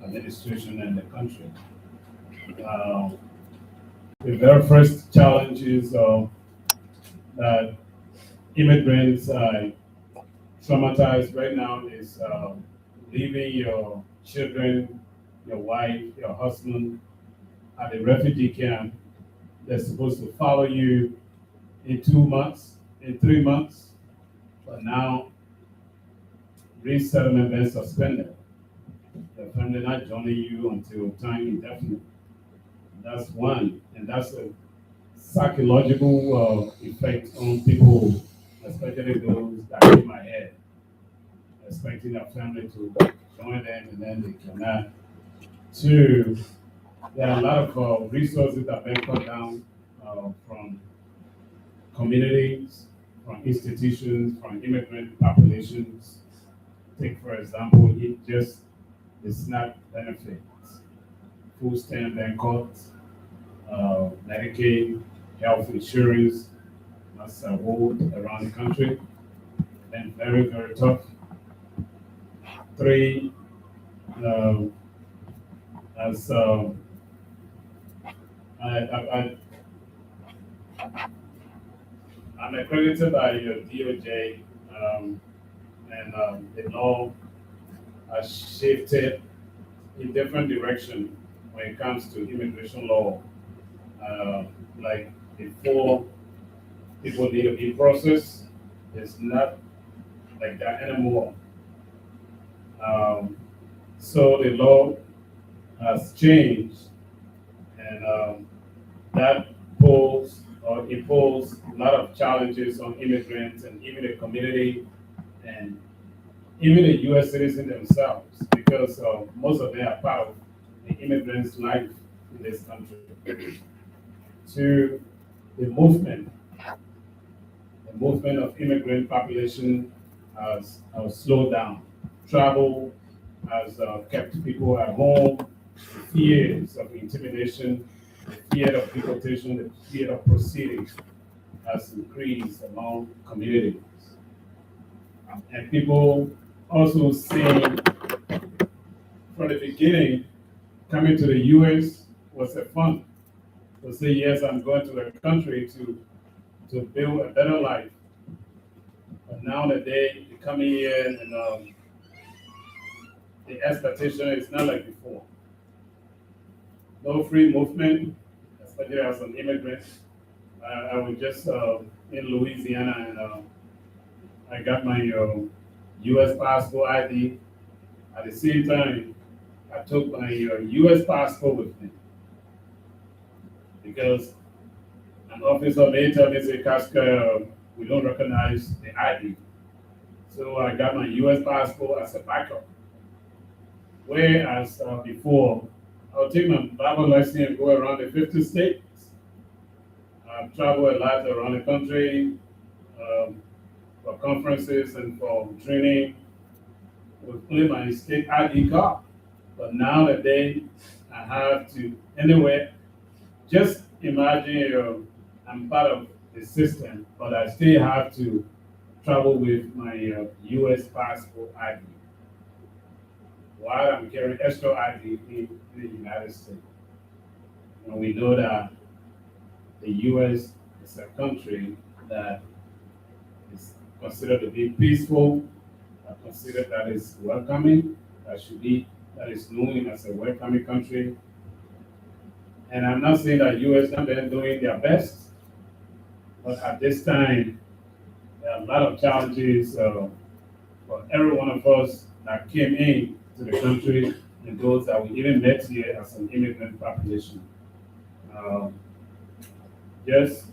administration in the country. Uh, the very first challenge is that immigrants traumatized right now is leaving your children, your wife, your husband at a refugee camp. They're supposed to follow you in 2 months, in 3 months, but now resettlement been suspended. The family not joining you until time indefinite. That's one, and that's a psychological effect on people, especially those that came ahead, expecting their family to join them and then they cannot. Two, there are a lot of resources that have been cut down from communities, from institutions, from immigrant populations. Take, for example, it just the SNAP benefits, food stamp and cuts, Medicaid, health insurance, that's a hold around the country. Been very, very tough. Three, um, as I, I'm accredited by your DOJ, and the law has shifted in different direction when it comes to immigration law. Uh, like before, people need to be processed. It's not like that anymore. Um, so the law has changed, and that pose or impose a lot of challenges on immigrants and even the community and even the U.S. citizens themselves, because most of them are part of the immigrants' life in this country. To the movement, the movement of immigrant population has slowed down. Travel has kept people at home. The fears of intimidation, the fear of deportation, the fear of proceedings has increased among communities. And people also see from the beginning coming to the US was a fun to say, yes, I'm going to a country to build a better life. But now that they coming here and the expectation is not like before. No free movement, especially as an immigrant. I was just in Louisiana and I got my U.S. passport ID. At the same time, I took my U.S. passport with me because an officer later me say, Casca, we don't recognize the ID. So I got my U.S. passport as a backup. Whereas before, I'll take my Bible lesson and go around the 50 states. I've traveled a lot around the country um, for conferences and for training with only my state ID card. But now that I have to, anyway, just imagine I'm part of the system, but I still have to travel with my US passport ID while I'm carrying extra ID in the United States. And we know that the US is a country that is considered to be peaceful, considered that is welcoming, that is known as a welcoming country. And I'm not saying that US not been doing their best, but at this time, there are a lot of challenges for every one of us that came in to the country and those that we even met here as an immigrant population. Um, yes,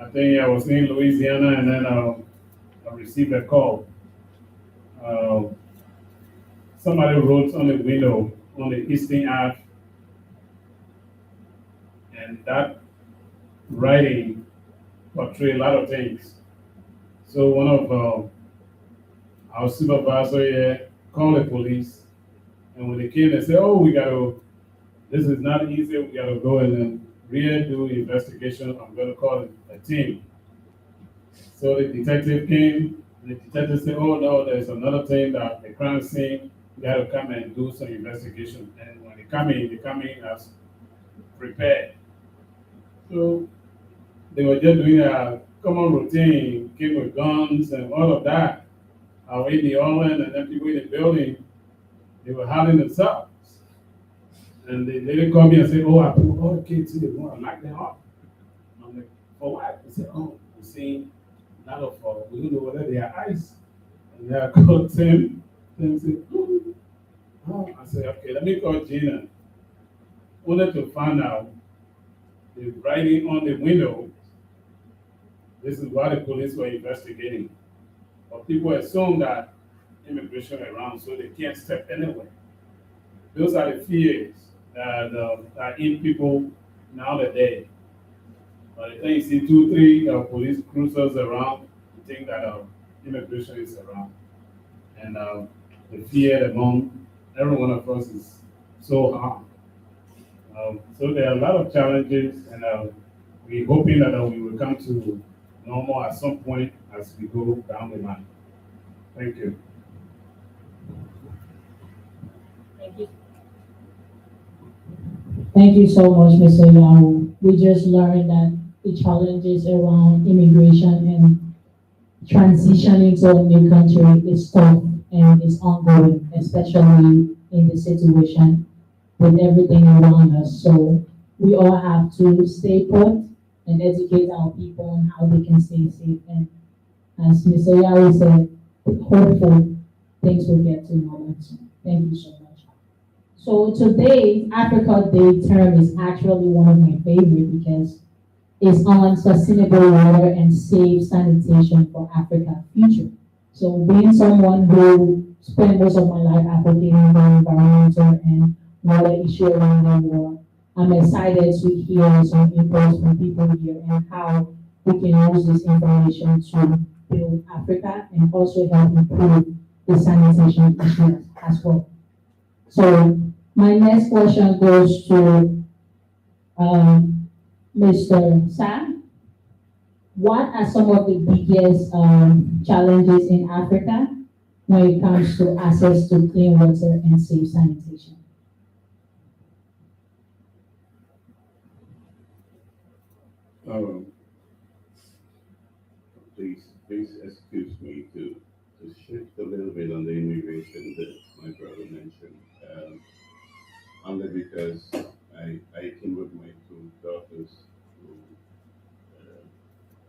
I think I was in Louisiana and then I received a call. Uh, Somebody wrote on the window on the Eastern Ave, and that writing portrayed a lot of things. So one of our supervisor here called the police, and when they came, they said, "Oh, we gotta. This is not easy. We gotta go and then really do investigation. I'm gonna call a team." So the detective came. And the detective said, "Oh no, there's another thing that the crime scene. got to come and do some investigation. And when they come in as prepared. So they were just doing a common routine, came with guns and all of that. In the island, and then people in the building, they were hiding themselves. And they didn't call me and say, "Oh, I put all the kids in the room, I locked them up." I'm like, "For what?" They said, "Oh, we seen a lot of, we don't know whether they are ice." And then I called Tim. Tim said, "Oh." I said, "Okay, let me call Gina." Wanted to find out the writing on the window. This is what the police were investigating. But people assume that immigration around, so they can't step anywhere. Those are the fears that are in people nowadays. But the thing you see two, three police cruisers around, you think that immigration is around. And the fear among every one of us is so high. So there are a lot of challenges, and we're hoping that we will come to normal at some point as we go down the line. Thank you. Thank you. Thank you so much, Mr. Yao. We just learned that the challenges around immigration and transitioning to a new country is tough and is ongoing, especially in the situation with everything around us. So we all have to stay put and educate our people on how they can stay safe. And as Mr. Yao said, hopeful things will get to normal soon. Thank you so much. So today's Africa Day term is actually one of my favorite because it's on sustainable water and safe sanitation for Africa's future. So being someone who spent most of my life advocating for environmental and water issue around the world, I'm excited to hear some inputs from people here and how we can use this information to build Africa and also help improve the sanitation issues as well. So my next question goes to Mr. Sam. What are some of the biggest challenges in Africa when it comes to access to clean water and safe sanitation? Um, please excuse me to shift a little bit on the immigration that my brother mentioned. Only because I came with my two daughters who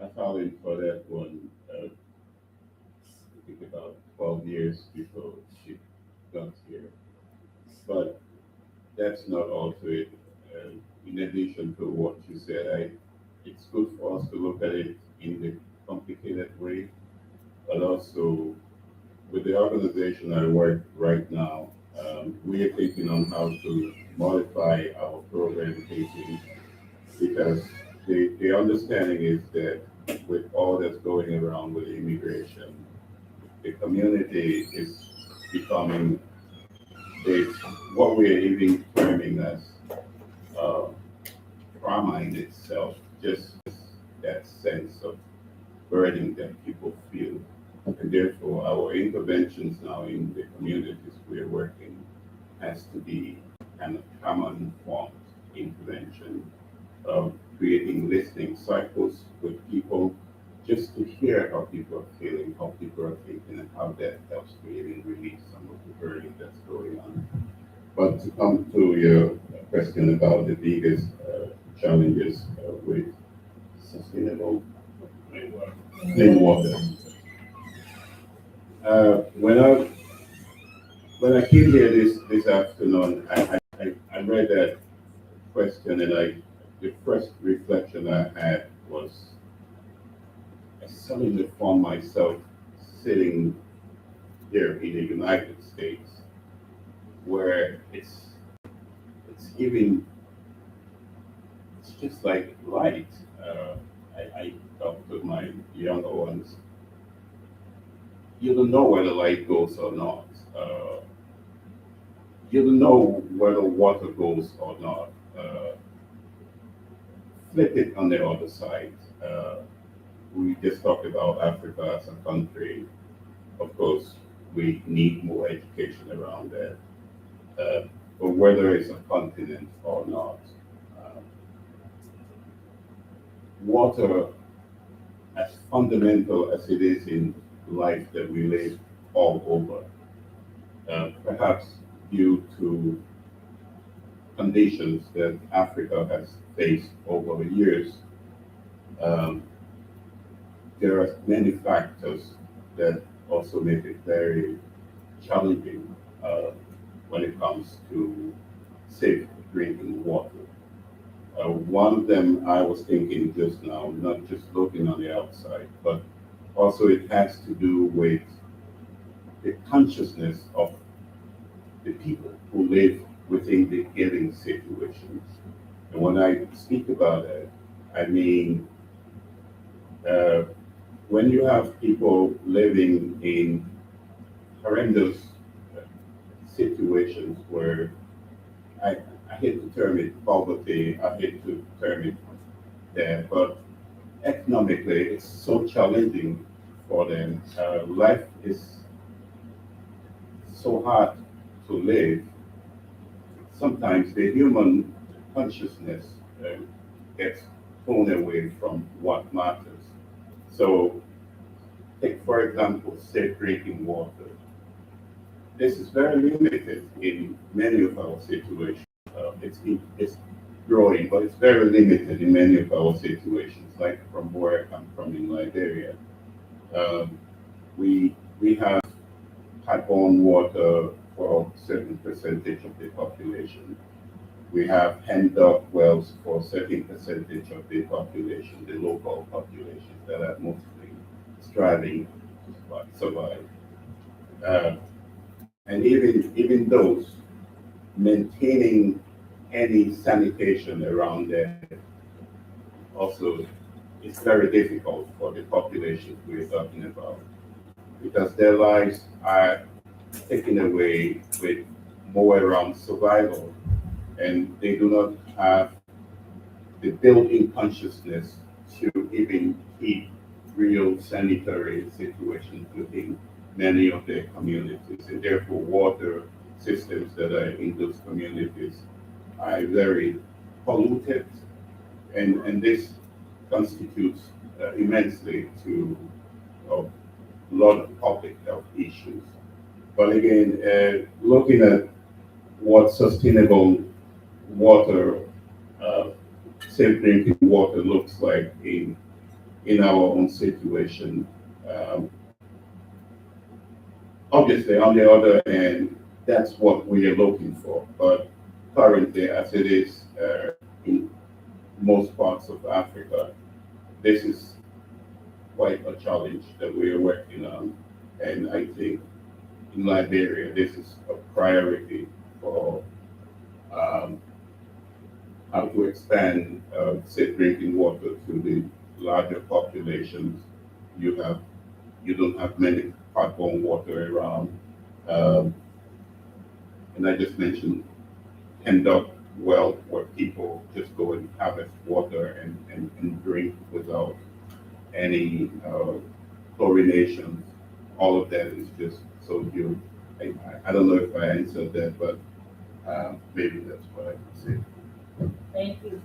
I found for that one, I think about 12 years before she got here. But that's not all to it. In addition to what you said, it's good for us to look at it in the complicated way, but also with the organization I work right now, we are thinking on how to modify our program thinking because the understanding is that with all that's going around with immigration, the community is becoming the, what we are even terming as uh, trauma in itself, just that sense of burden that people feel. And therefore, our interventions now in the communities we're working has to be kind of common formed intervention of creating listening cycles with people just to hear how people are feeling, how people are thinking, and how that helps creating release some of the burden that's going on. But to come to your question about the biggest challenges with sustainable clean water. When I came here this afternoon, I read that question and the first reflection I had was I suddenly found myself sitting here in the United States where it's giving it's just like light. I talk to my younger ones. You don't know where the light goes or not. You don't know where the water goes or not. Flip it on the other side. We just talked about Africa as a country. Of course, we need more education around that. But whether it's a continent or not, uh, water, as fundamental as it is in life that we live all over, perhaps due to conditions that Africa has faced over the years, um, there are many factors that also make it very challenging when it comes to safe drinking water. One of them I was thinking just now, not just looking on the outside, but also it has to do with the consciousness of the people who live within the given situations. And when I speak about that, I mean uh, when you have people living in horrendous uh, situations where I, I hate to term it poverty, I hate to term it that, but economically it's so challenging for them. Life is so hard to live. Sometimes the human consciousness uh, gets thrown away from what matters. So, take for example, safe drinking water. This is very limited in many of our situations. It's growing, but it's very limited in many of our situations. Like from where I come from in Liberia, um, we have pipe-borne water for a certain percentage of the population. We have hand dug wells for a certain percentage of the population, the local population that are mostly striving to survive. Uh, and even those maintaining any sanitation around there also is very difficult for the population we're talking about because their lives are taken away with more around survival and they do not have the built-in consciousness to even keep real sanitary situations within many of their communities and therefore water systems that are in those communities are very polluted and this constitutes immensely to a lot of public health issues. But again, looking at what sustainable water, uh, safe drinking water looks like in our own situation. Um, Obviously, on the other hand, that's what we are looking for. But currently, as it is in most parts of Africa, this is quite a challenge that we are working on. And I think in Liberia, this is a priority for um, how to expand safe drinking water to the larger populations. You have you don't have many pipe-borne water around, um, and I just mentioned end up well where people just go and harvest water and drink without any chlorination. All of that is just so huge. I don't know if I answered that, but maybe that's what I can say. Thank you.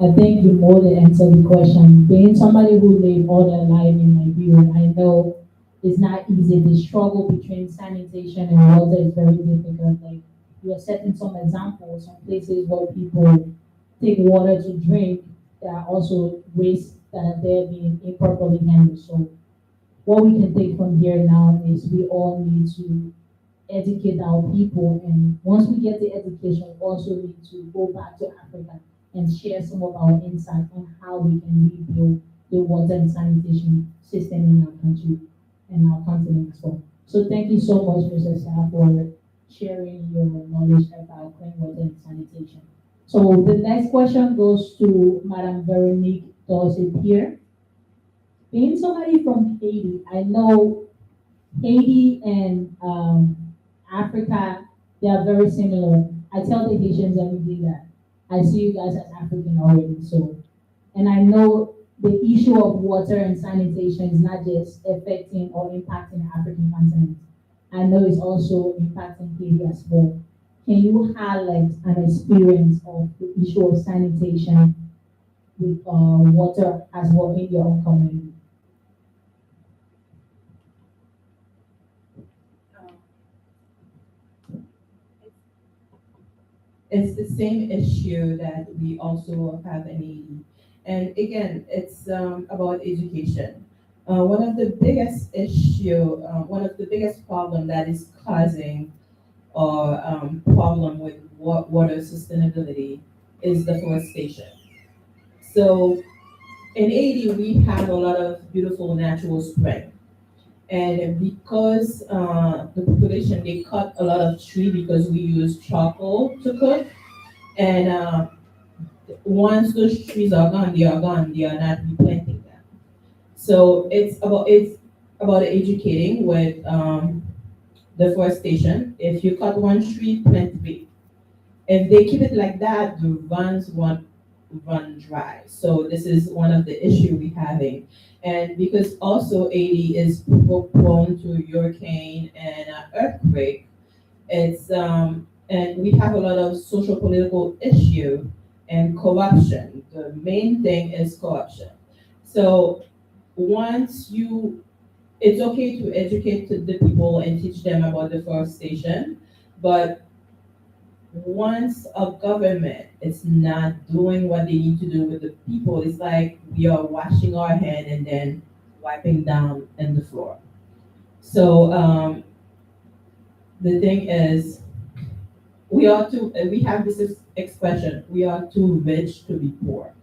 I think you more than answered the question. Being somebody who lived all their life in Liberia, I know it's not easy. The struggle between sanitation and water is very difficult. Like you are setting some examples, some places where people take water to drink. There are also waste that are there being improperly handled. So what we can take from here now is we all need to educate our people. And once we get the education, we also need to go back to Africa and share some of our insight on how we can rebuild the water and sanitation system in our country and our continent as well. So thank you so much, Mr. Sa, for sharing your knowledge about clean water and sanitation. So the next question goes to Madam Veronique Dorsey here. Being somebody from Haiti, I know Haiti and Africa, they are very similar. I tell the Haitians every day that I see you guys as African already. So, and I know the issue of water and sanitation is not just affecting or impacting the African continent. I know it's also impacting Haiti as well. Can you highlight an experience of the issue of sanitation with water as well in your own community? It's the same issue that we also have in Haiti. And again, it's about education. One of the biggest problem that is causing or problem with water sustainability is deforestation. So in Haiti, we have a lot of beautiful natural spring. And because the population, they cut a lot of tree because we use charcoal to cook. And once those trees are gone, they are gone. They are not replanting them. So it's about educating with deforestation. If you cut one tree, plant three. If they keep it like that, the runs won't run dry. So this is one of the issue we having. And because also 80 is prone to hurricane and earthquake, and we have a lot of social political issue and corruption. The main thing is corruption. So once you, it's okay to educate the people and teach them about deforestation, but once a government is not doing what they need to do with the people, it's like we are washing our hand and then wiping down in the floor. So the thing is, we have this expression, we are too rich to be poor.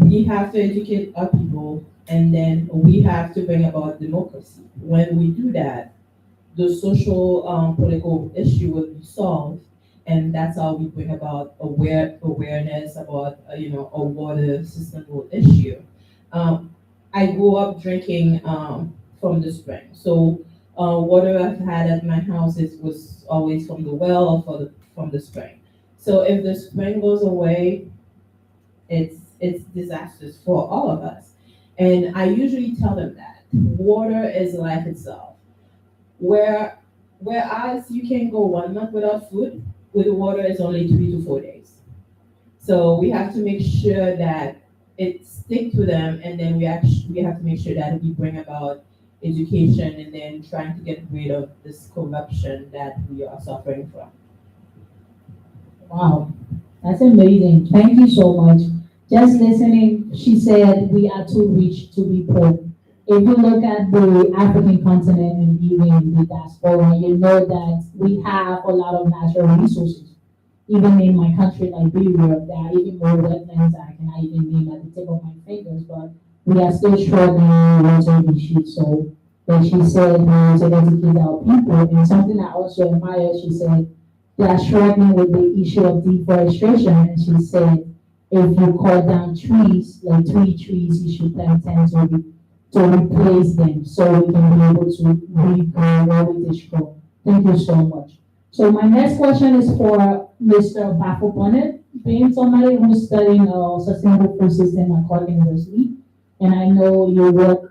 We have to educate our people and then we have to bring about democracy. When we do that, the social political issue will be solved, and that's how we bring about awareness about a water sustainable issue. Um, I grew up drinking from the spring, so water I've had at my house was always from the well or from the spring. So if the spring goes away, it's disastrous for all of us. And I usually tell them that water is life itself. Where whereas you can go 1 month without food, with water is only 3 to 4 days. So we have to make sure that it stick to them, and then we have to make sure that we bring about education and then trying to get rid of this corruption that we are suffering from. Wow, that's amazing. Thank you so much. Just listening, she said we are too rich to be poor. If you look at the African continent and even the diaspora, you know that we have a lot of natural resources. Even in my country, Liberia, there are even more wetlands I cannot even name at the tip of my fingers, but we are still struggling with water issues. So, but she said we need to educate our people. And something I also admire, she said they are struggling with the issue of deforestation. And she said if you cut down trees, like 3 trees, you should plant 10 to replace them so we can be able to regrow what we destroy. Thank you so much. So my next question is for Mr. Bafo Bonnet. Being somebody who's studying sustainable food system at Cornell University, and I know you work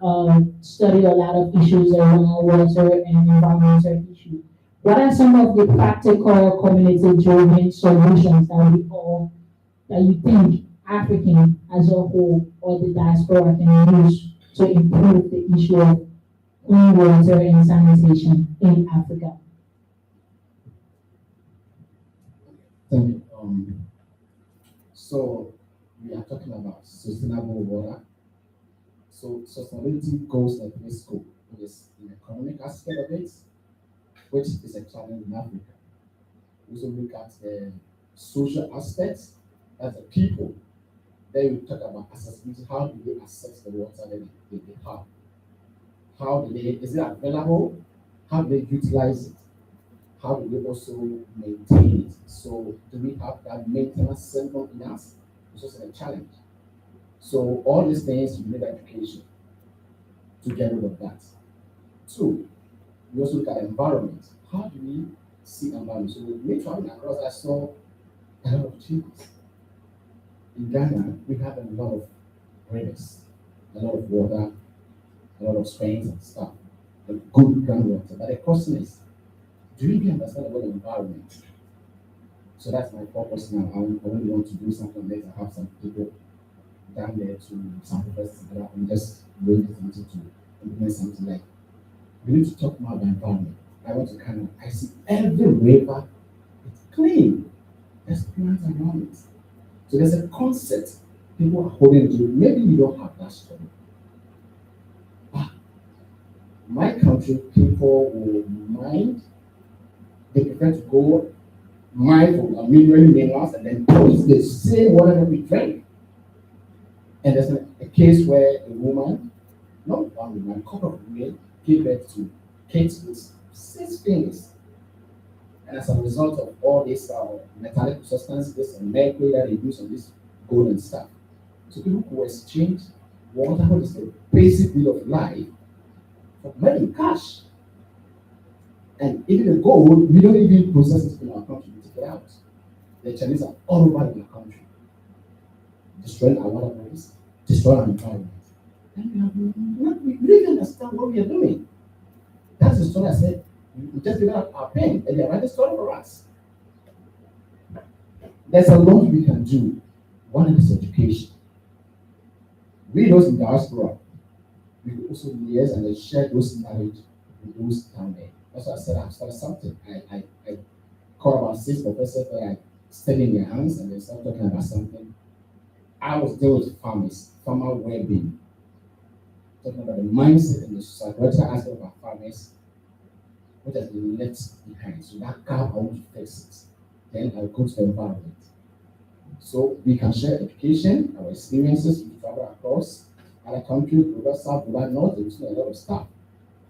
study a lot of issues around water and environmental issues. What are some of the practical community-driven solutions that you think African as a whole or the diaspora can use to improve the issue of clean water and sanitation in Africa? Thank you. So we are talking about sustainable water. So sustainability goes like this scope. It is an economic aspect of it, which is a challenge in Africa. We also look at the social aspects as the people. Then we talk about accessibility. How do they access the water that they have? How do they, is it available? How do they utilize it? How do we also maintain it? So do we have that maintenance center in us? It's also a challenge. So all these things you need education to get rid of that. Two, we also look at environment. How do we see environment? So we traveling across, I saw a lot of trees. In Ghana, we have a lot of rivers, a lot of water, a lot of springs and stuff, the good groundwater. But the question is, do you really understand about the environment? So that's my purpose now. I really want to do something like I have some people down there to some professors and just bring something to implement something like we need to talk more about environment. I want to I see every river, it's clean. There's plants around it. So there's a concept people are holding to. Maybe you don't have that story. But my country, people will mind, they prefer to go mine for a million minerals and then post the same whatever we drink. And there's a case where a woman, not one woman, a couple of women gave birth to kids with 6 fingers. And as a result of all this metallic substances and mercury that they use on this gold and stuff. So people who exchange water, what is the basic need of life, for money, cash. And even the gold, we don't even process it in our country, we take it out. The Chinese are all over in our country, destroying our water bodies, destroying our environment. And we really understand what we are doing. That's the story I said. We just develop our pen and they write the story for us. There's a lot we can do. One is education. We those in diaspora, we could also liaise and then share those knowledge with those down there. That's why I said I've started something. I called about 6 professors that I studied in their hands and they started talking about something. I was dealing with farmers, farmer well-being, talking about the mindset and the psychological aspect of our farmers, what has been left behind. So that gap, I want to fix it. Then I'll go to the environment. So we can share education, our experiences, we travel across other countries, global south, global north, there's a lot of stuff.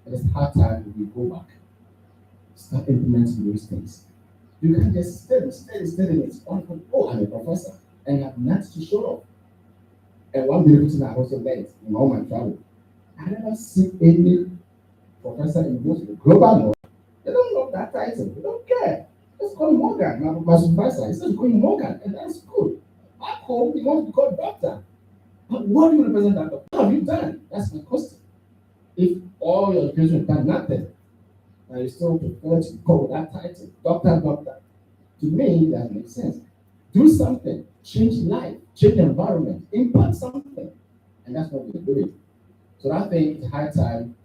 But it's hard time we go back. Start implementing those things. You can just study it. Oh, I'm a professor, and you have nothing to show off. And one beautiful thing I also learned in all my travel, I never see any professor in both the global north. They don't love that title. They don't care. Just call Morgan. My supervisor, he says call Morgan, and that's good. Back home, he wants to be called doctor. But what do you represent that doctor? What have you done? That's my question. If all your education has done nothing, and you still prefer to call that title, doctor, to me, that makes sense. Do something, change life, change the environment, impact something. And that's what we're doing. So I think it's high time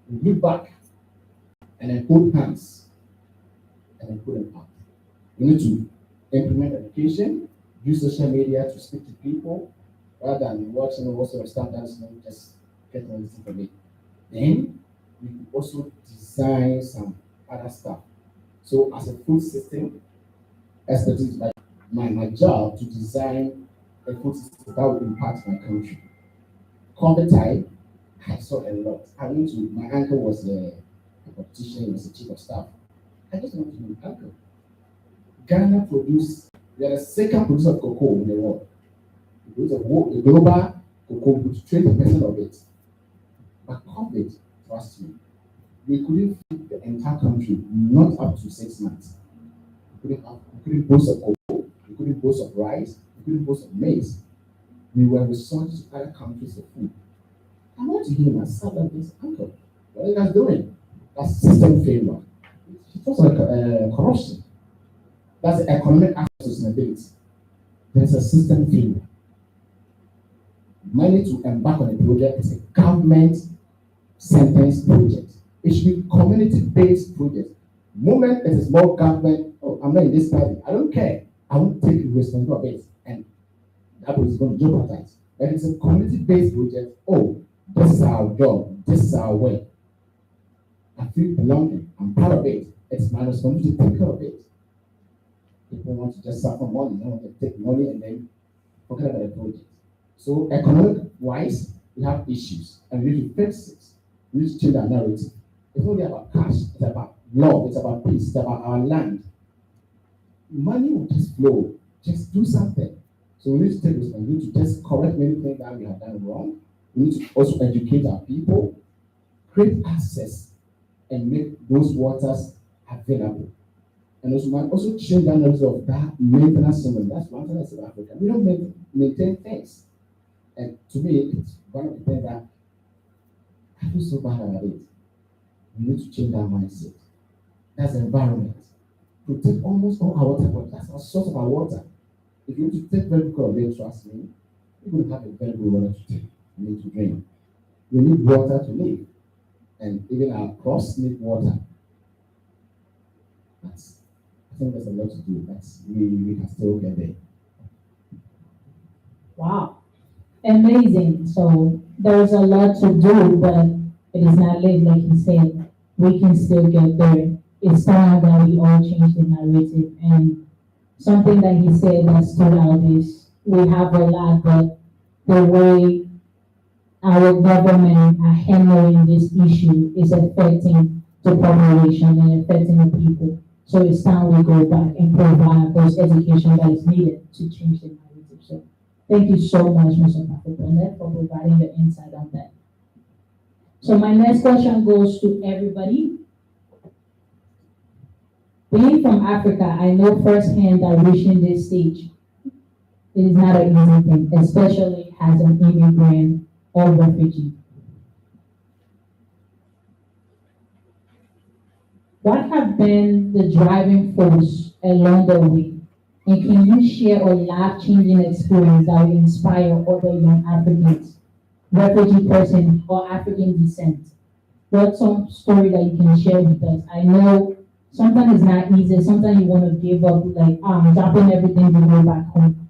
we look back and then hold hands and then put impact. We need to implement education, use social media to speak to people rather than watching what sort of stuff that's not just get all this information. Then we could also design some other stuff. So as a food system expertise, like my job to design a food system that will impact my country. COVID time, I saw a lot. My uncle was a politician, he was a chief of staff. I just want to be an uncle. Ghana we are the second producer of cocoa in the world. We produce the global cocoa, produce 20% of it. But COVID, trust me, we couldn't feed the entire country, not up to 6 months. We couldn't boast of cocoa, we couldn't boast of rice, we couldn't boast of maize. We were resorting to other countries for food. I want to hear myself like this, uncle. What are you guys doing? That's system failure. It was like corruption. That's the economic aspect of sustainability. There's a system failure. Money to embark on a project is a government sentence project. It should be community-based project. The moment it is more government, oh, I'm not in this party, I don't care. I won't take responsibility of it. And that is going to jeopardize. But it's a community-based project. Oh, this is our job. This is our way. I feel belonging. I'm part of it. It's my responsibility to take care of it. People want to just suffer money. They want to take money and then forget about the project. So economic-wise, we have issues and we need to fix it. We need to change our narrative. It's not only about cash. It's about love. It's about peace. It's about our land. Money will just flow. Just do something. So we need to take responsibility. We need to just correct many things that we have done wrong. We need to also educate our people, create access, and make those waters available. And also, might also change the analysis of that maintenance syndrome. That's one thing I South Africa. We don't maintain things. And to me, it's one of the things that I feel so bad about it. We need to change that mindset. That's the environment. Protect almost all our water bodies. That's our source of our water. If you need to take very good care of it, trust me, you're going to have a very good water to take. You need to drink. We need water to live. And even our crops need water. I think there's a lot to do. We can still get there. Wow. Amazing. So there's a lot to do, but it is not late, like he said. We can still get there. It's time that we all change the narrative. And something that he said that stood out is we have a lot, but the way our government are handling this issue is affecting the population and affecting the people. So it's time we go back and provide those education that is needed to change the narrative. So thank you so much, Mr. Papaponet, for providing the insight on that. So my next question goes to everybody. Being from Africa, I know firsthand that reaching this stage, it is not an easy thing, especially as an immigrant or refugee. What have been the driving force along the way? And can you share a life-changing experience that will inspire other young Africans, refugee person or African descent? What's some story that you can share with us? I know sometimes it's not easy. Sometimes you want to give up, like, I'm dropping everything to go back home.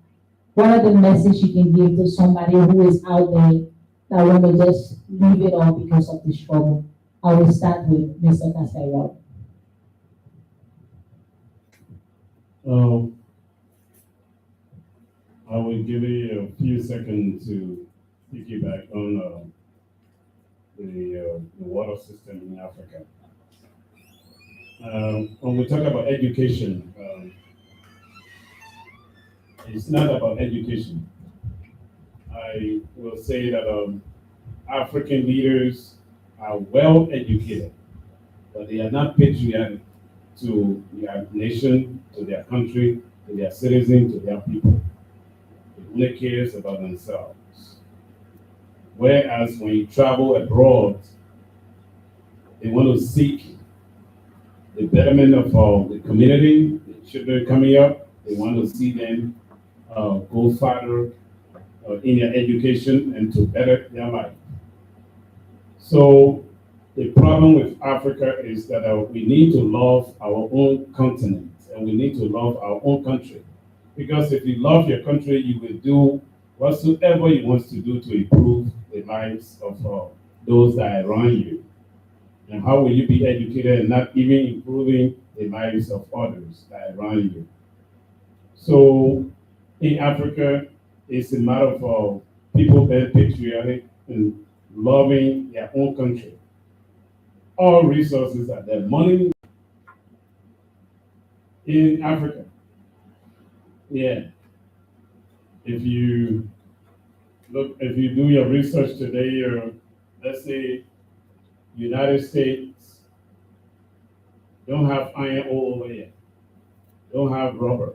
What are the message you can give to somebody who is out there that want to just leave it all because of the struggle? I will start with Mr. Casayao. I will give you a few seconds to piggyback on the water system in Africa. When we talk about education, it's not about education. I will say that African leaders are well educated, but they are not patriotic to their nation, to their country, to their citizens, to their people. They only cares about themselves. Whereas when you travel abroad, they want to seek the betterment of the community, the children coming up. They want to see them go further in their education and to better their life. So the problem with Africa is that we need to love our own continent and we need to love our own country. Because if you love your country, you will do whatsoever you want to do to improve the lives of those that are around you. And how will you be educated and not even improving the lives of others that are around you? So in Africa, it's a matter of people being patriotic and loving their own country. All resources are there. Money in Africa. Yeah. If you do your research today, or let's say United States don't have iron ore over here, don't have rubber.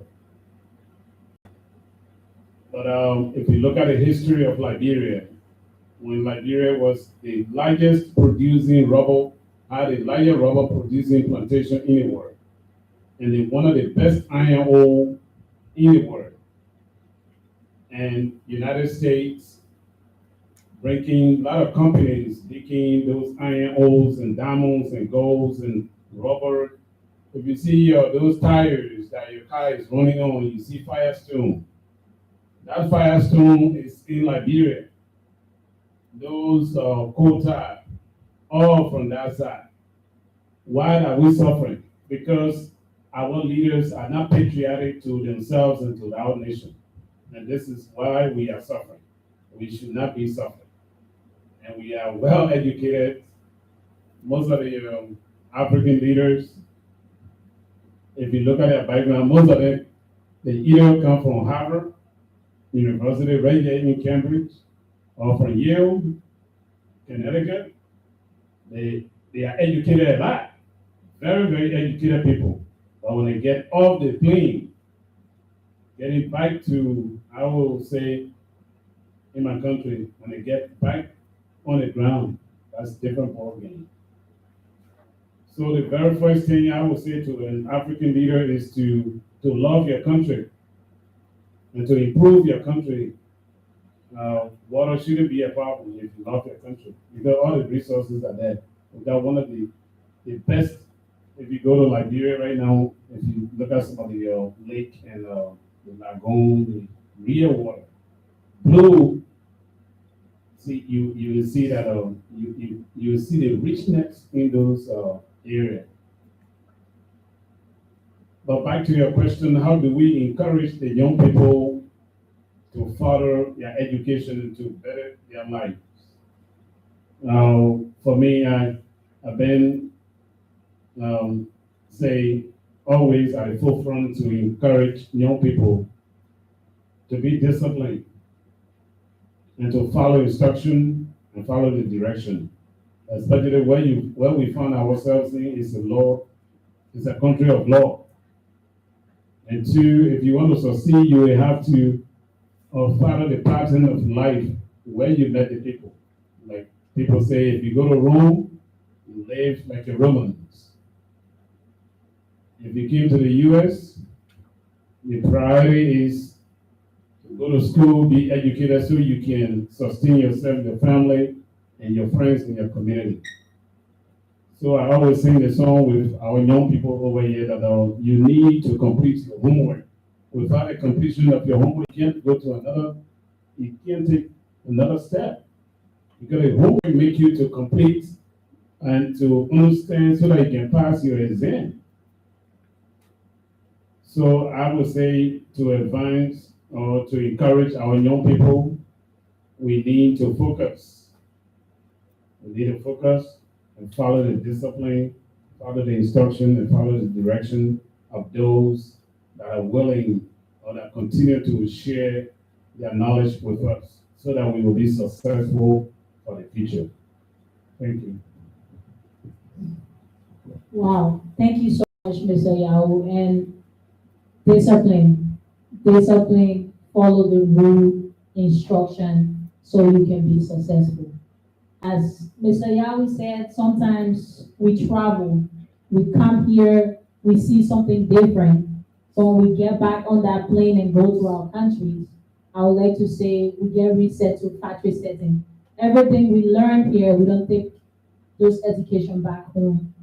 But if you look at the history of Liberia, when Liberia was the largest producing rubber, had the largest rubber producing plantation in the world, and one of the best iron ore in the world. And United States breaking a lot of companies digging those iron ores and diamonds and golds and rubber. If you see those tires that your car is running on, you see Firestone. That Firestone is in Liberia. Those coal tar, all from that side. Why are we suffering? Because our leaders are not patriotic to themselves and to our nation. And this is why we are suffering. We should not be suffering. And we are well educated. Most of the African leaders, if you look at their background, most of them, they either come from Harvard University, right here in Cambridge, or from Yale, Connecticut. They are educated a lot. Very, very educated people. But But when they get off the plane, getting back to, I will say, in my country, when they get back on the ground, that's a different ballgame. So the very first thing I would say to an African leader is to love your country and to improve your country. Water shouldn't be a problem if you love your country. Because all the resources are there. We got one of the best. If you go to Liberia right now, if you look at some of the lake and the lagoon, the real water, blue. See, you will see that you will see the richness in those areas. But back to your question, how do we encourage the young people to further their education and to better their lives? For me, I've been, say, always at the forefront to encourage young people to be disciplined and to follow instruction and follow the direction. Especially where we found ourselves in is it's a country of law. And two, if you want to succeed, you will have to follow the pattern of life where you met the people. Like people say, if you go to Rome, you live like the Romans. If you came to the US, the priority is to go to school, be educated so you can sustain yourself, your family, and your friends in your community. So I always sing the song with our young people over here that you need to complete your homework. Without a completion of your homework, you can't go to another, you can't take another step. Because the homework make you to complete and to understand so that you can pass your exam. So I would say to advance or to encourage our young people, we need to focus. We need to focus and follow the discipline, follow the instruction, and follow the direction of those that are willing or that continue to share their knowledge with us so that we will be successful for the future. Thank you. Wow, thank you so much, Mr. Yao. And discipline, follow the rule, instruction, so you can be successful. As Mr. Yao said, sometimes we travel, we come here, we see something different. So when we get back on that plane and go to our countries, I would like to say we get reset to factory setting. Everything we learn here, we don't take those education back home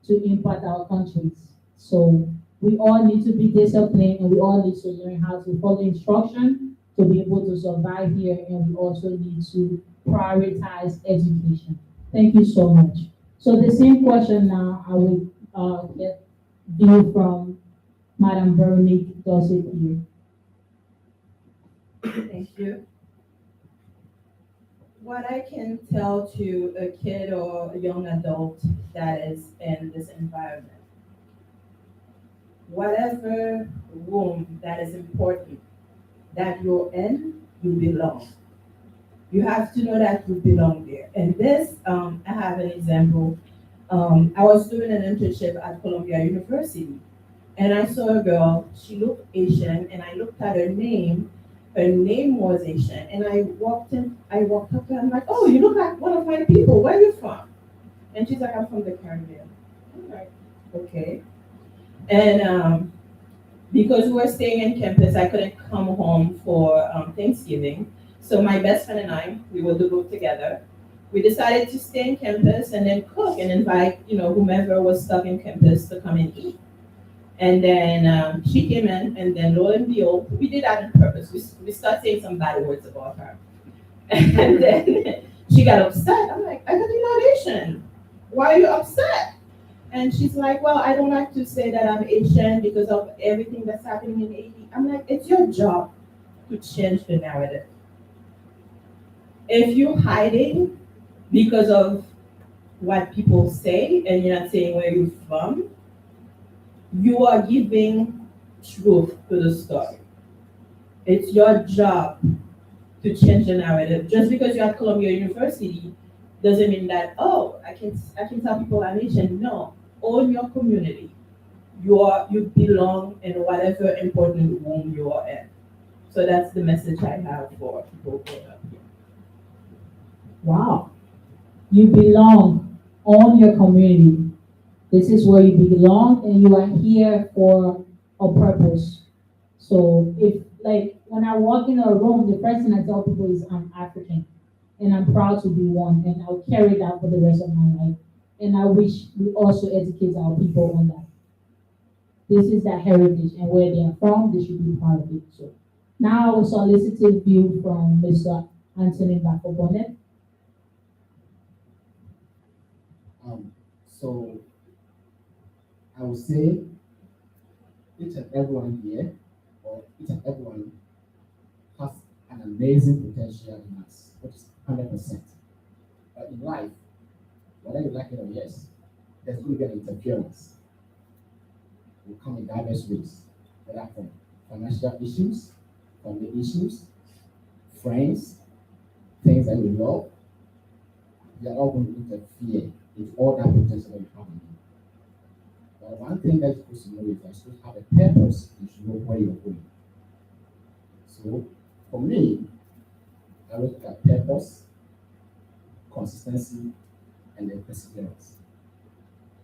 to impact our countries. So we all need to be disciplined and we all need to learn how to follow instruction to be able to survive here, and we also need to prioritize education. Thank you so much. So the same question now I will get view from Madam Veronique Dossett here. Thank you. What I can tell to a kid or a young adult that is in this environment, whatever room that is important that you're in, you belong. You have to know that you belong there. And this, I have an example. I was doing an internship at Columbia University, and I saw a girl, she looked Asian, and I looked at her name was Asian, and I walked up to her, I'm like, oh, you look like one of my people, where are you from? And she's like, I'm from the Caribbean. I'm like, okay. And because we were staying in campus, I couldn't come home for Thanksgiving. So my best friend and I, we were the group together. We decided to stay in campus and then cook and invite, whomever was stuck in campus to come and eat. And then she came in, and then lo and behold, we did that on purpose. We started saying some bad words about her. And then she got upset. I'm like, I thought you're not Asian. Why are you upset? And she's like, well, I don't like to say that I'm Asian because of everything that's happening in Haiti. I'm like, it's your job to change the narrative. If you're hiding because of what people say and you're not saying where you're from, you are giving truth to the story. It's your job to change the narrative. Just because you're at Columbia University doesn't mean that, oh, I can tell people I'm Asian. No, own your community. you belong in whatever important room you are in. So that's the message I have for people growing up here. Wow. You belong, own your community. This is where you belong and you are here for a purpose. So if, like, when I walk in a room, the first thing I tell people is I'm African and I'm proud to be one and I'll carry that for the rest of my life. And I wish we also educate our people on that. This is their heritage and where they are from, they should be proud of it. So now I will solicit a view from Mr. Anthony Bafo-Bonnet. So I would say each and everyone here, or each and everyone has an amazing potential in us, which is 100%. But in life, whether you like it or yes, there's going to be an interference. Will come in diverse ways, whether from financial issues, family issues, friends, things that we love. They are all going to interfere with all that potential that you have in you. But one thing that you're supposed to know is that you're supposed to have a purpose, you should know where you're going. So for me, I look at purpose, consistency, and then perseverance.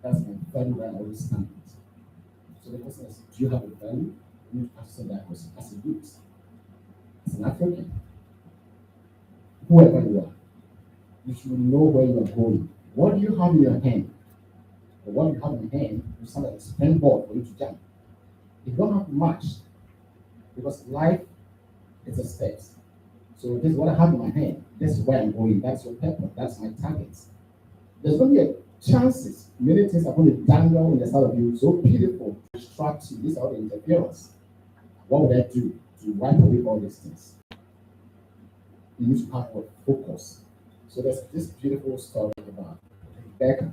That's my value that I always stand with. So the question is, do you have a value? You need to answer that question as a youth, as an African, whoever you are. You should know where you are going. What do you have in your hand? Or what you have in your hand is something like a springboard for you to jump. You don't have much because life is a steps. So this is what I have in my hand. This is where I'm going. That's your purpose. That's my target. There's going to be chances. Many things are going to dangle in the side of you. So beautiful, distract you. These are the interference. What would I do to wipe away all these things? You need to have a focus. So there's this beautiful story about Beckham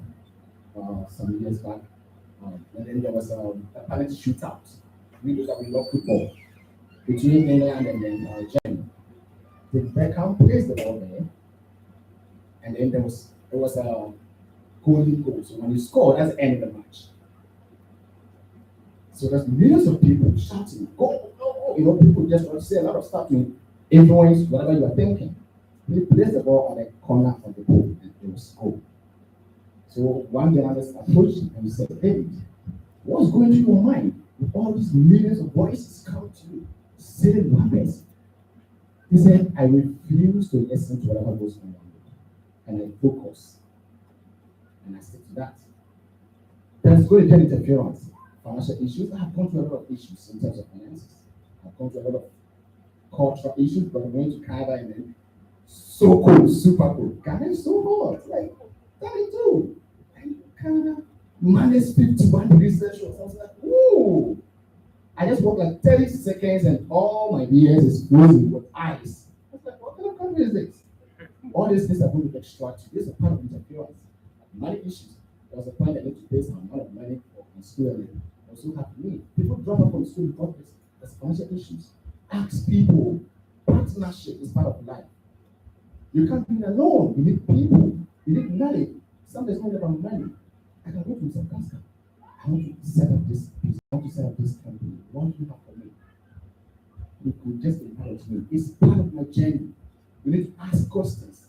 some years back. And then there was a penalty shootout. We know that we love football between England and then Germany. Then Beckham placed the ball there, and then there was a golden goal. So when he scored, that's the end of the match. So there's millions of people shouting, "Go, go, go!" You know, people just want to say a lot of stuff to influence whatever you are thinking. He placed the ball at the corner of the goal, and it was goal. So one journalist approached him and he said, "David, what's going through your mind with all these millions of voices coming to you, saying words?" He said, "I refuse to listen to whatever goes on around me, and I focus, and I stick to that." There's going to be interference. Financial issues. I have gone through a lot of issues in terms of finances. I've gone through a lot of cultural issues, but I'm going to Canada and then so cold, super cold. Canada is so hot, like 32. And Canada, minus 51 degrees Celsius. I was like, ooh. I just walked like 30 seconds and all my ears is frozen with ice. I was like, what kind of country is this? All these things are going to extract you. This is a part of interference. Money issues. There was a point I need to pay some amount of money for my school and also have to leave. People drop out from school because there's financial issues. Ask people. Partnership is part of life. You can't be alone. You need people. You need money. Something's not about money. I can go to Mr. Pascal. I want to set up this business. I want to set up this company. What do you have for me? You could just encourage me. It's part of my journey. You need to ask questions.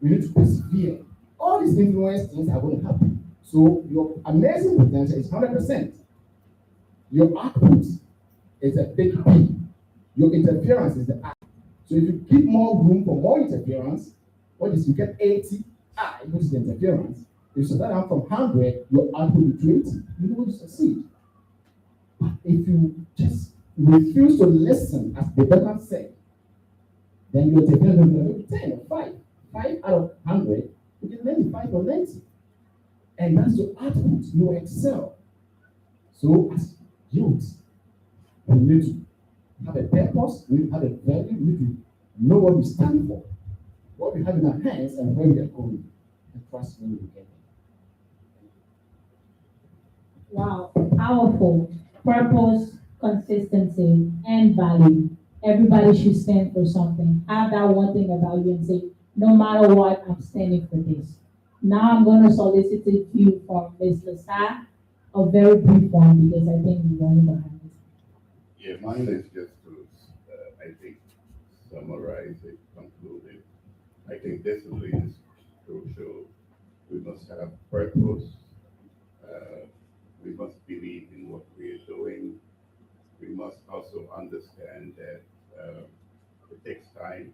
You need to persevere. All these influence things are going to happen. So your amazing potential is 100%. Your output is a big P. Your interference is the I. So if you give more room for more interference, what is you get 80 I, which is the interference. If you start out from 100, your output will be 20. You're going to succeed. But if you just refuse to listen, as the Beckham said, then your interference will be 10 or 5. 5 out of 100, you get 95 or 90. And that's your output. You excel. So as youth, we need to have a purpose, we need to have a value, we need to know what we stand for, what we have in our hands, and where we are going. And trust me, we will get there. Wow, powerful. Purpose, consistency, and value. Everybody should stand for something. Have that one thing about you and say, no matter what, I'm standing for this. Now I'm going to solicit a view from Ms. Lassa a very brief one because I think we're running behind. Yeah, mine is just to, I think, summarize it, conclude it. I think discipline is crucial. We must have purpose. Uh, we must believe in what we are doing. We must also understand that it takes time.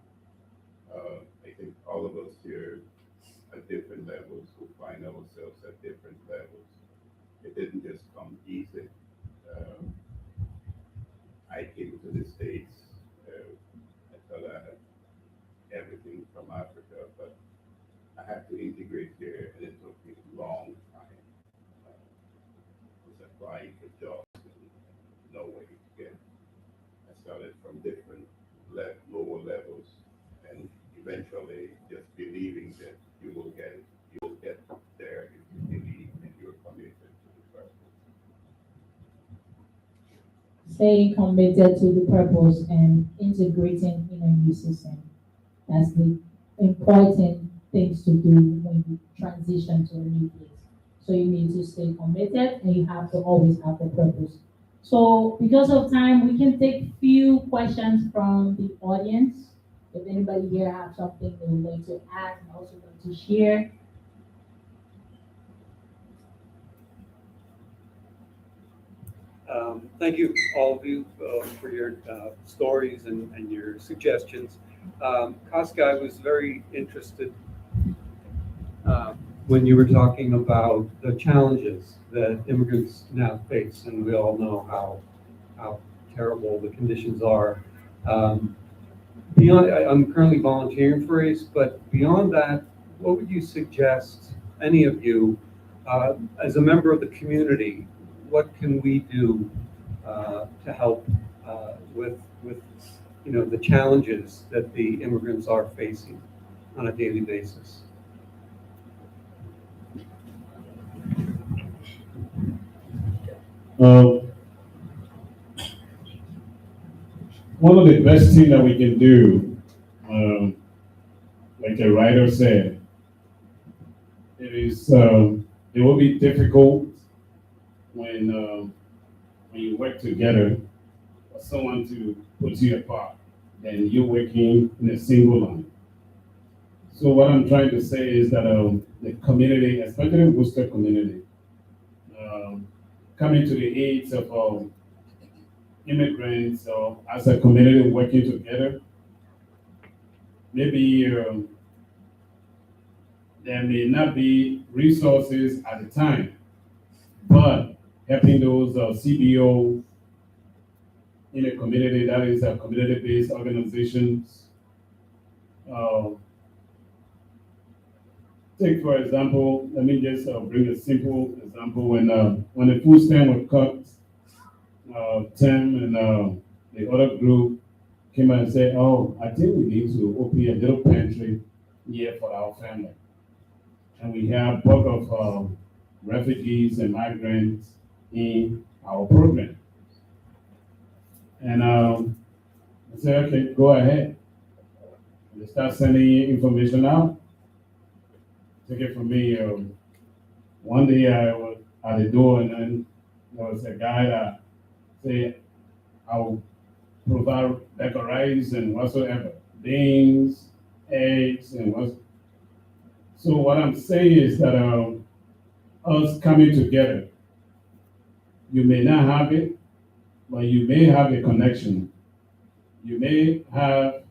I think all of us here at different levels will find ourselves at different levels. It didn't just come easy. Um, I came to the States. I thought I had everything from Africa, but I had to integrate here, and it took me a long time. I was applying for jobs and no way to get. I started from different lower levels, and eventually just believing that you will get it. You will get there if you believe and you're committed to the purpose. Staying committed to the purpose and integrating in a new system. That's the important things to do when you transition to a new place. So you need to stay committed and you have to always have a purpose. So because of time, we can take few questions from the audience. If anybody here have something they would like to add and also like to share. Thank you, all of you, for your stories and your suggestions. Casca, I was very interested when you were talking about the challenges that immigrants now face, and we all know how terrible the conditions are. I'm currently volunteering for ACE, but beyond that, what would you suggest, any of you, as a member of the community, what can we do to help with the challenges that the immigrants are facing on a daily basis? One of the best things that we can do, like the writer said, it will be difficult when you work together for someone to put you apart and you're working in a single line. So what I'm trying to say is that the community, especially the Worcester community, coming to the aids of immigrants or as a community working together, maybe there may not be resources at the time, but helping those CBO in a community that is a community-based organizations. Take for example, let me just bring a simple example. When the food stamp was cut, Tim and the other group came and said, "Oh, I think we need to open a little pantry here for our family." And we have bulk of refugees and migrants in our program. And I said, "Okay, go ahead." And they start sending information out. Take it from me. One day I was at the door, and then there was a guy that said, "I'll provide better rice and whatsoever, beans, eggs, and what." So what I'm saying is that us coming together, you may not have it, but you may have a connection. You may have,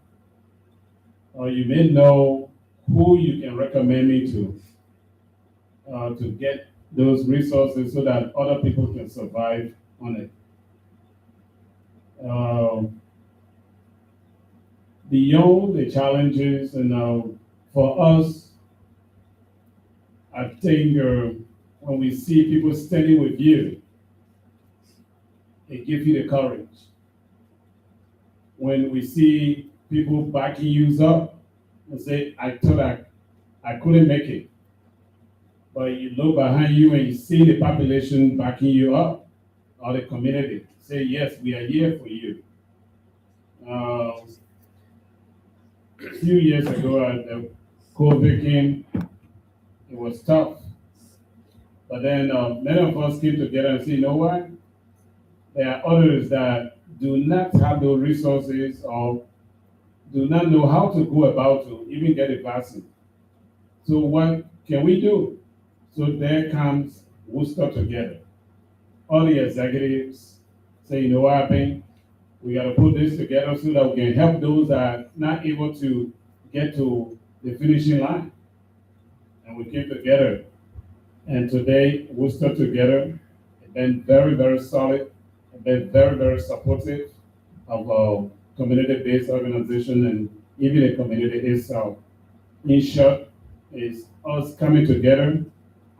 or you may know who you can recommend me to get those resources so that other people can survive on it. Beyond the challenges, and for us, I think when we see people standing with you, it gives you the courage. When we see people backing you up and say, "I thought I couldn't make it," but you look behind you and you see the population backing you up, or the community say, "Yes, we are here for you." A few years ago, COVID came. It was tough. But then many of us came together and say, you know what? There are others that do not have those resources or do not know how to go about to even get a vaccine. So what can we do? So there comes Worcester together. All the executives say, you know what happened? We got to put this together so that we can help those that are not able to get to the finishing line. And we came together. And today, Worcester together have been very, very solid, have been very, very supportive of our community-based organization and even the community itself. In short, is us coming together,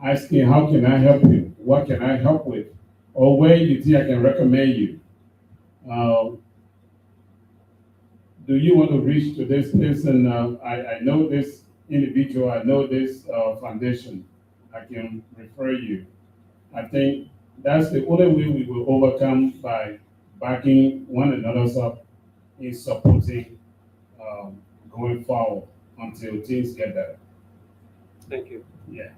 asking, how can I help you? What can I help with? Or where you think I can recommend you? Do you want to reach to this person? I know this individual, I know this foundation. I can refer you. I think that's the only way we will overcome, by backing one another's up in supporting going forward until things get better. Thank you. Yeah.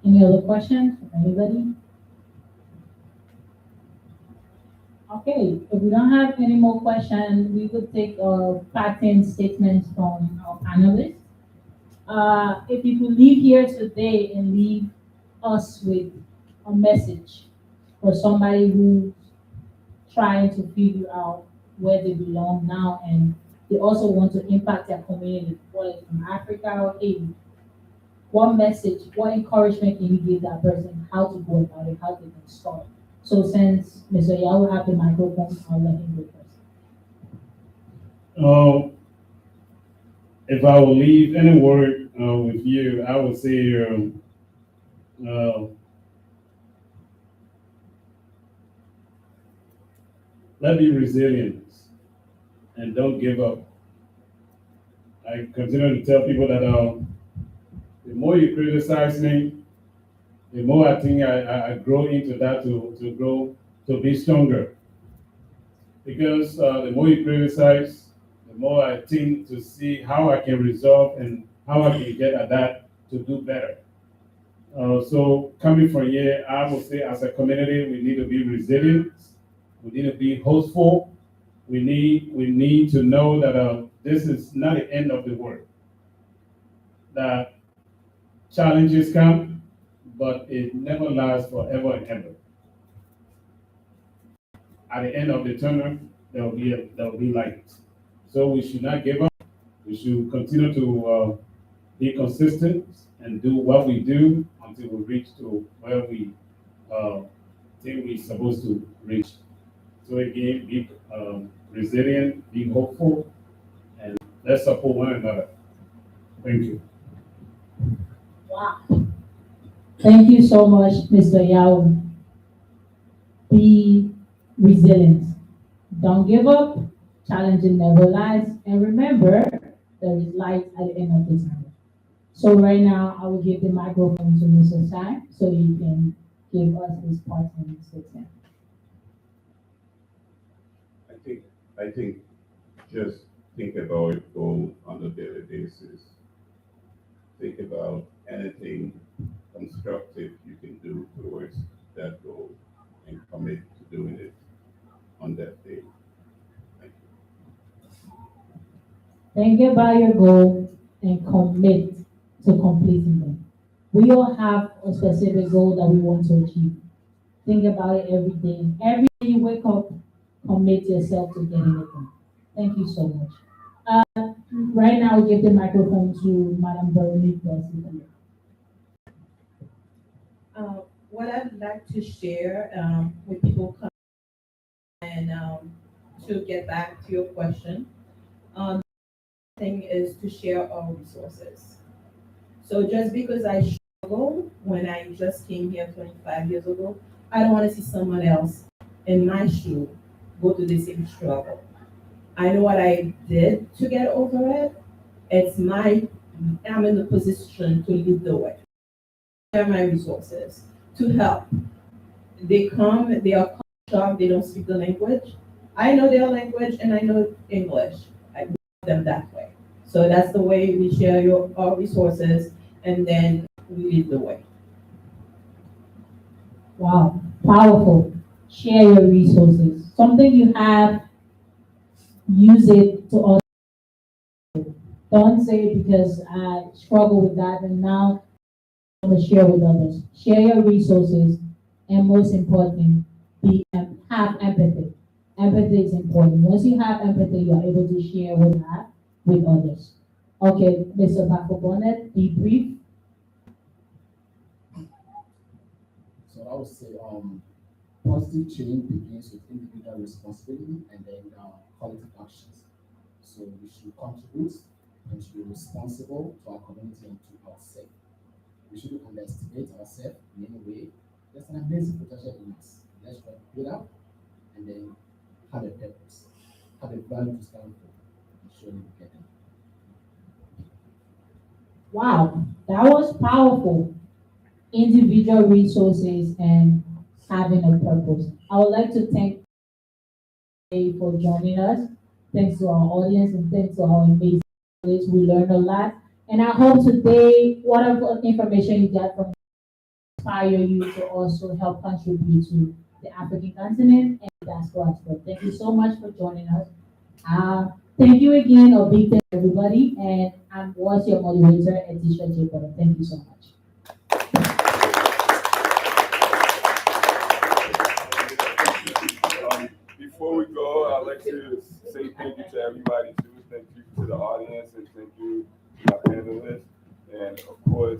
Any other questions from anybody? Okay, if we don't have any more questions, we will take parting statements from our panelists. If you could leave here today and leave us with a message for somebody who's trying to figure out where they belong now and they also want to impact their community, whether it's from Africa or Haiti, what message, what encouragement can you give that person, how to go about it, how they can start? So since Mr. Yao will have the microphone, I'll let him go first. If I will leave any word with you, I would say let's be resilient and don't give up. I continue to tell people that the more you criticize me, the more I think I grow into that to grow, to be stronger. Because the more you criticize, the more I think to see how I can resolve and how I can get at that to do better. So coming from here, I would say as a community, we need to be resilient. We need to be hopeful. We need to know that this is not the end of the world. That challenges come, but it never lasts forever and ever. At the end of the tunnel, there will be light. So we should not give up. We should continue to be consistent and do what we do until we reach to where we think we're supposed to reach. So again, be resilient, be hopeful, and let's support one another. Thank you. Wow. Thank you so much, Mr. Yao. Be resilient. Don't give up. Challenging never lies. And remember, there is light at the end of the tunnel. So right now, I will give the microphone to Mr. Sai so he can give us his parting statement. I think just think about your goal on a daily basis. Think about anything constructive you can do towards that goal and commit to doing it on that day. Thank you. Think about your goal and commit to completing them. We all have a specific goal that we want to achieve. Think about it every day. Every day you wake up, commit yourself to getting it done. Thank you so much. Right now, we give the microphone to Madam Veronique Garcia. What I'd like to share with people and to get back to your question, the thing is to share our resources. So just because I struggled when I just came here 25 years ago, I don't want to see someone else in my shoe go to the same struggle. I know what I did to get over it. I'm in the position to lead the way. Share my resources to help. They are shocked, they don't speak the language. I know their language and I know English. I want them that way. So that's the way we share our resources and then we lead the way. Wow, powerful. Share your resources. Something you have, use it to also. Don't say because I struggle with that and now I'm going to share with others. Share your resources and most important, have empathy. Empathy is important. Once you have empathy, you are able to share what you have with others. Okay, Mr. Bako Bonnet, be brief. So I would say, positive change begins with individual responsibility and then collective actions. So we should contribute and should be responsible to our community and to ourselves. We shouldn't underestimate ourselves in any way. There's an amazing potential in us. Let's try to build up and then have a purpose, have a value to stand for, and surely we get it. Wow, that was powerful. Individual resources and having a purpose. I would like to thank you for joining us. Thanks to our audience and thanks to our amazing audience. We learned a lot. And I hope today, whatever information you get from inspire you to also help contribute to the African continent and diaspora as well. Thank you so much for joining us. Thank you again, a big thank you everybody. And I was your moderator, Etisha Jacob. Thank you so much. Before we go, I'd like to say thank you to everybody too. Thank you to the audience and thank you to my panelists. And of course,